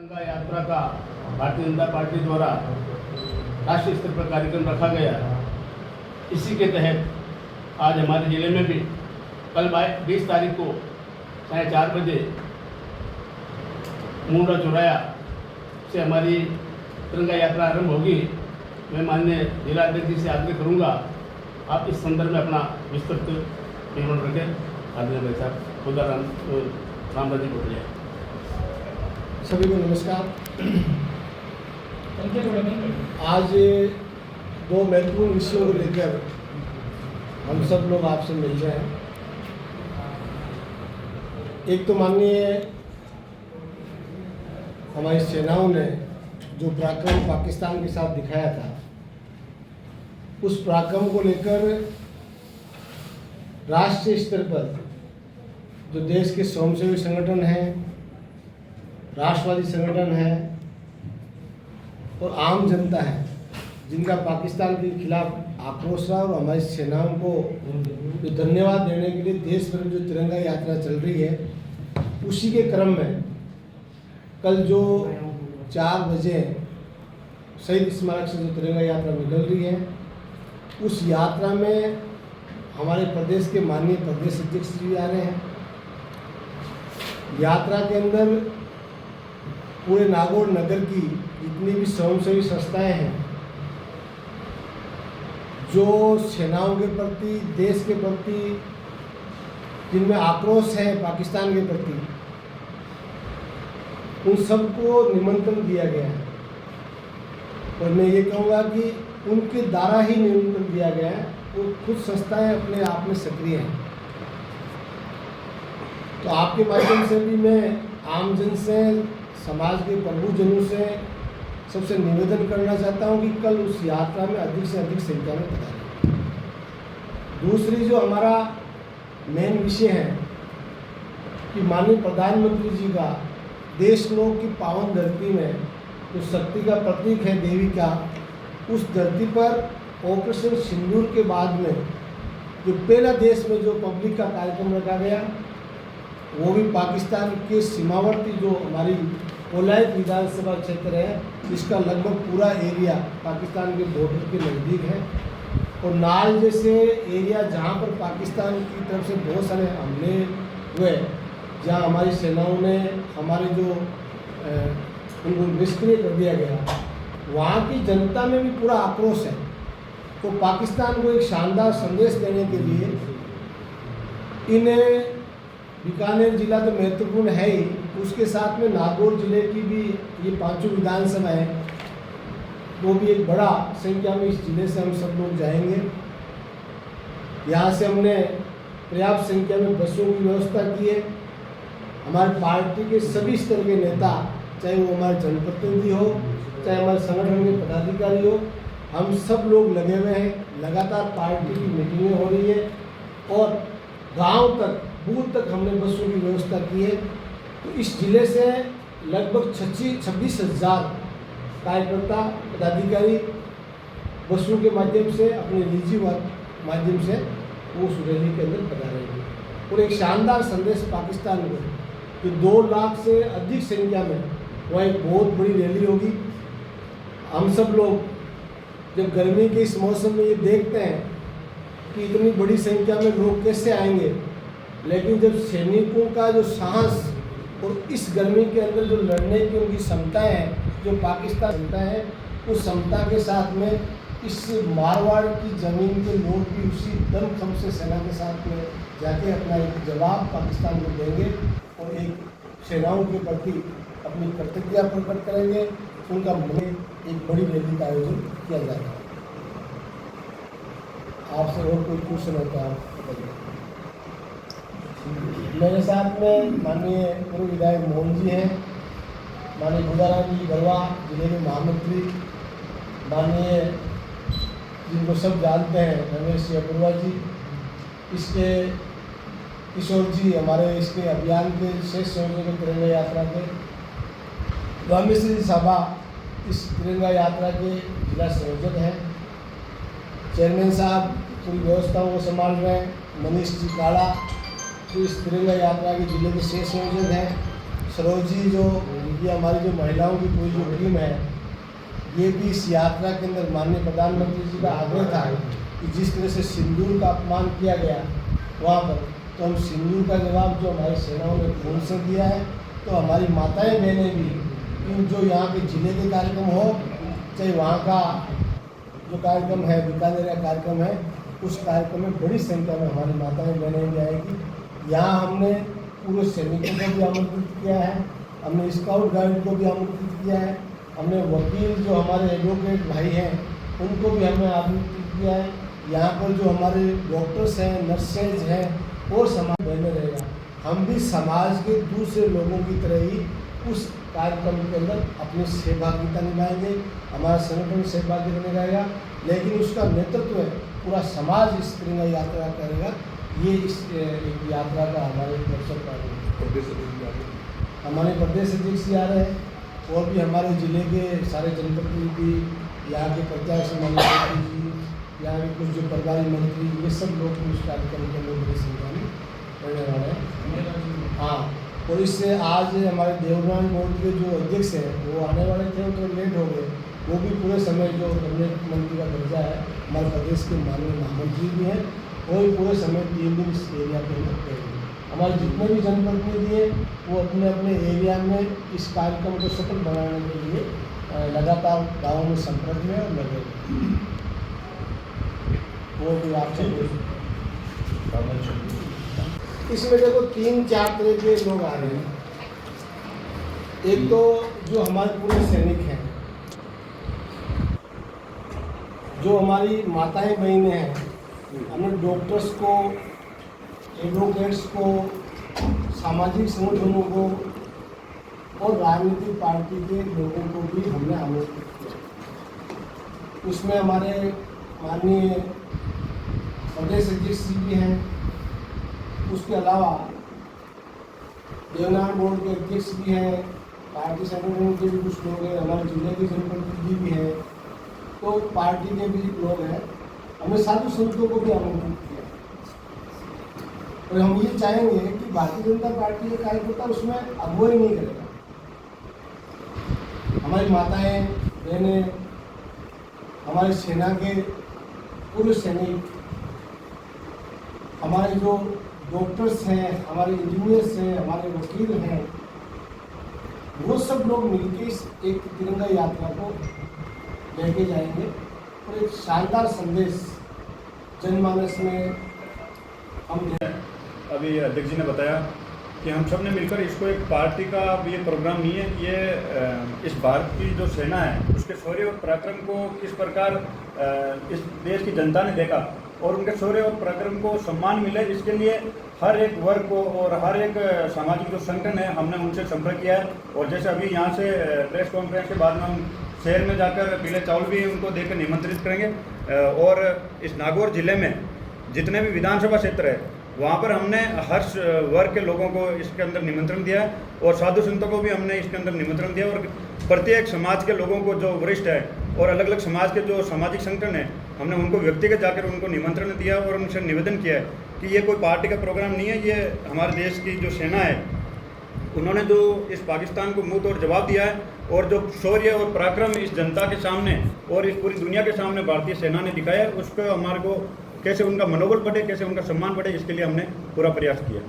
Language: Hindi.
तिरंगा यात्रा का भारतीय जनता पार्टी द्वारा राष्ट्रीय स्तर पर कार्यक्रम रखा गया। इसी के तहत आज हमारे ज़िले में भी कल 20 तारीख को 4:30 बजे मुंडा चौराया से हमारी तिरंगा यात्रा आरंभ होगी। मैं माननीय जिला अध्यक्ष जी से आग्रह करूंगा आप इस संदर्भ में अपना विस्तृत विवरण रखें। आदरणीय भाई साहब खुदा रामराजी बोलिए। सभी को नमस्कार। आज दो महत्वपूर्ण विषयों को लेकर हम सब लोग आपसे मिल रहे हैं। एक तो माननीय हमारी सेनाओं ने जो पराक्रम पाकिस्तान के साथ दिखाया था, उस पराक्रम को लेकर राष्ट्रीय स्तर पर जो देश के स्वयंसेवी संगठन हैं, राष्ट्रवादी संगठन है और आम जनता है, जिनका पाकिस्तान के खिलाफ आक्रोश रहा, और हमारी सेनाओं को जो धन्यवाद देने के लिए देश भर में जो तिरंगा यात्रा चल रही है, उसी के क्रम में कल जो 4 बजे शहीद स्मारक से जो तिरंगा यात्रा निकल रही है, उस यात्रा में हमारे प्रदेश के माननीय प्रदेश अध्यक्ष जी आ रहे हैं। यात्रा के अंदर पूरे नागौर नगर की जितनी भी स्वयंसेवी संस्थाएं हैं, जो सेनाओं के प्रति, देश के प्रति, जिनमें आक्रोश है पाकिस्तान के प्रति, उन सबको निमंत्रण दिया गया है। और मैं ये कहूँगा कि उनके द्वारा ही निमंत्रण दिया गया है। वो खुद संस्थाएं अपने आप में सक्रिय हैं। तो आपके माध्यम से भी मैं आमजन से, समाज के प्रभुजनों से सबसे निवेदन करना चाहता हूं कि कल उस यात्रा में अधिक से अधिक संख्या में पधारें। दूसरी जो हमारा मेन विषय है कि माननीय प्रधानमंत्री जी का देशलोक की पावन धरती में जो शक्ति का प्रतीक है देवी का, उस धरती पर ऑपरेशन सिंदूर के बाद में जो पहला देश में जो पब्लिक का कार्यक्रम रखा गया, वो भी पाकिस्तान के सीमावर्ती जो हमारी कोलायत विधानसभा क्षेत्र है, इसका लगभग पूरा एरिया पाकिस्तान के बॉर्डर के नज़दीक है। और नाल जैसे एरिया जहाँ पर पाकिस्तान की तरफ से बहुत सारे हमले हुए, जहाँ हमारी सेनाओं ने हमारे जो उनको निष्क्रिय कर दिया गया, वहाँ की जनता में भी पूरा आक्रोश है। तो पाकिस्तान को एक शानदार संदेश देने के लिए इन्हें बीकानेर जिला तो महत्वपूर्ण है ही, उसके साथ में नागौर जिले की भी ये 5 विधानसभा है, वो भी एक बड़ा संख्या में इस जिले से हम सब लोग जाएंगे। यहाँ से हमने पर्याप्त संख्या में बसों की व्यवस्था की है। हमारी पार्टी के सभी स्तर के नेता, चाहे वो हमारे जनप्रतिनिधि हो, चाहे हमारे संगठन के पदाधिकारी हो, हम सब लोग लगे हुए हैं। लगातार पार्टी की मीटिंगें हो रही है और गांव तक, बूथ तक हमने बसों की व्यवस्था की है। तो इस जिले से लगभग 26,000 कार्यकर्ता, पदाधिकारी बसों के माध्यम से, अपने निजी माध्यम से वो उस रैली के अंदर पधारेंगे। और एक शानदार संदेश पाकिस्तान को, कि 2 लाख से अधिक संख्या में वह एक बहुत बड़ी रैली होगी। हम सब लोग जब गर्मी के इस मौसम में ये देखते हैं कि इतनी बड़ी संख्या में लोग कैसे आएंगे, लेकिन जब सैनिकों का जो साहस और इस गर्मी के अंदर जो लड़ने की उनकी क्षमताएं हैं, जो पाकिस्तान क्षमता है, उस क्षमता के साथ में इस मारवाड़ की ज़मीन के लोग भी उसी दमखम से सेना के साथ में जाके अपना एक जवाब पाकिस्तान को देंगे और एक सेनाओं के प्रति अपनी प्रतिक्रिया प्रकट करेंगे। उनका एक बड़ी रैली का आयोजन किया जाएगा। आपसे और कोई क्वेश्चन होता है आप बताइए। मेरे साथ में माननीय पूर्व विधायक मोहन जी हैं, माननीय बुदाराम जी गढ़वा जिले के महामंत्री, माननीय जिनको सब जानते हैं रमेश जी अपूर्वा जी, इसके किशोर जी हमारे इसके अभियान के शेष संयोजक तिरंगा यात्रा के, रामेश्वर साहबा इस तिरंगा यात्रा के जिला संयोजक हैं, चेयरमैन साहब पूरी व्यवस्थाओं को संभाल रहे हैं, मनीष जी काड़ा जो इस तिरंगा यात्रा के जिले के शेष संयोजक हैं, सरोजी जो ये हमारी जो महिलाओं की पूरी जो टीम है, ये भी इस यात्रा के अंदर माननीय प्रधानमंत्री जी का आग्रह था कि जिस तरह से सिंदूर का अपमान किया गया वहाँ पर, तो हम सिंदूर का जवाब जो हमारी सेनाओं ने खून से दिया है, तो हमारी माताएं बहनें भी इन जो यहाँ के जिले के कार्यक्रम हो, चाहे वहाँ का जो कार्यक्रम है, बीकानेर का कार्यक्रम है, उस कार्यक्रम में बड़ी संख्या में हमारी माताएं बहनें भी आएगी। यहाँ हमने पूरे सैनिकों को भी आमंत्रित किया है, हमने स्काउट गाइड को भी आमंत्रित किया है, हमने वकील जो हमारे एडवोकेट भाई हैं उनको भी हमने आमंत्रित किया है। यहाँ पर जो हमारे डॉक्टर्स हैं, नर्सेज हैं और समाज बहने रहेगा। हम भी समाज के दूसरे लोगों की तरह ही उस कार्यक्रम के अंदर अपनी सहभागिता निभाएंगे, हमारा संगठन सहभागिता निभाएगा, लेकिन उसका नेतृत्व पूरा समाज इस तिरंगा यात्रा करेगा। ये इस एक यात्रा का हमारे दर्शक हमारे प्रदेश अध्यक्ष आ रहे हैं और भी हमारे जिले के सारे जनप्रतिनिधि, यहाँ के प्रत्याशी मंत्री जी, यहाँ के कुछ जो प्रभारी मंत्री, ये सब लोग इस कार्यक्रम के अंदर बड़ी संख्या में रहने वाले हैं। हाँ, और इससे आज हमारे देवनारायण बोर्ड के जो अध्यक्ष हैं वो आने वाले थे, तो लेट हो गए। वो भी पूरे समय जो कैबिनेट मंत्री का दर्जा है, हमारे प्रदेश के माननीय महामंत्री भी हैं, वो भी पूरे समय 3 दिन इस एरिया के अंदर रहेंगे। हमारे जितने भी जनप्रतिनिधि हैं वो अपने अपने एरिया में इस कार्यक्रम को सफल बनाने के लिए लगातार गाँव में संपर्क में और लगे। वो भी आपसे इसमें देखो 3-4 तरह के लोग आ रहे हैं। एक तो जो हमारे पूरे सैनिक हैं, जो हमारी माताएं बहनें हैं, हमने डॉक्टर्स को, एडवोकेट्स को, सामाजिक संगठनों को और राजनीतिक पार्टी के लोगों को भी हमने आमंत्रित किया। उसमें हमारे माननीय प्रदेश अध्यक्ष जी भी हैं, उसके अलावा देवनारायण बोर्ड के अध्यक्ष भी हैं, पार्टी संगठन के भी कुछ लोग हैं, हमारे जिले के जनप्रतिनिधि भी हैं, तो पार्टी के भी लोग हैं। हमने साधु संतों को भी आमंत्रित किया और हम ये चाहेंगे कि भारतीय जनता पार्टी के कार्यकर्ता उसमें अगुवाई नहीं करेगा। हमारी माताएं बहनें, हमारी सेना के पूर्व सैनिक, हमारे जो डॉक्टर्स हैं, हमारे इंजीनियर्स हैं, हमारे वकील हैं, वो सब लोग मिलकर इस एक तिरंगा यात्रा को लेके जाएंगे और एक शानदार संदेश जनमानस में हम दें। अभी अध्यक्ष जी ने बताया कि हम सब ने मिलकर इसको एक पार्टी का ये प्रोग्राम नहीं है, ये इस भारत की जो सेना है उसके शौर्य और पराक्रम को किस प्रकार इस देश की जनता ने देखा और उनके शौर्य और पराक्रम को सम्मान मिले, इसके लिए हर एक वर्ग को और हर एक सामाजिक जो संगठन है हमने उनसे संपर्क किया है। और जैसे अभी यहाँ से प्रेस कॉन्फ्रेंस के बाद में हम शहर में जाकर पीले चावल भी उनको देकर निमंत्रित करेंगे और इस नागौर जिले में जितने भी विधानसभा क्षेत्र है वहाँ पर हमने हर वर्ग के लोगों को इसके अंदर निमंत्रण दिया है और साधु संतों को भी हमने इसके अंदर निमंत्रण दिया और प्रत्येक समाज के लोगों को जो वरिष्ठ है और अलग अलग समाज के जो सामाजिक संगठन है हमने उनको व्यक्तिगत जाकर उनको निमंत्रण दिया और उनसे निवेदन किया है कि ये कोई पार्टी का प्रोग्राम नहीं है, ये हमारे देश की जो सेना है उन्होंने जो इस पाकिस्तान को मुंह तोड़ जवाब दिया है और जो शौर्य और पराक्रम इस जनता के सामने और इस पूरी दुनिया के सामने भारतीय सेना ने दिखाया है उसको हमारे को कैसे उनका मनोबल बढ़े, कैसे उनका सम्मान बढ़े, इसके लिए हमने पूरा प्रयास किया।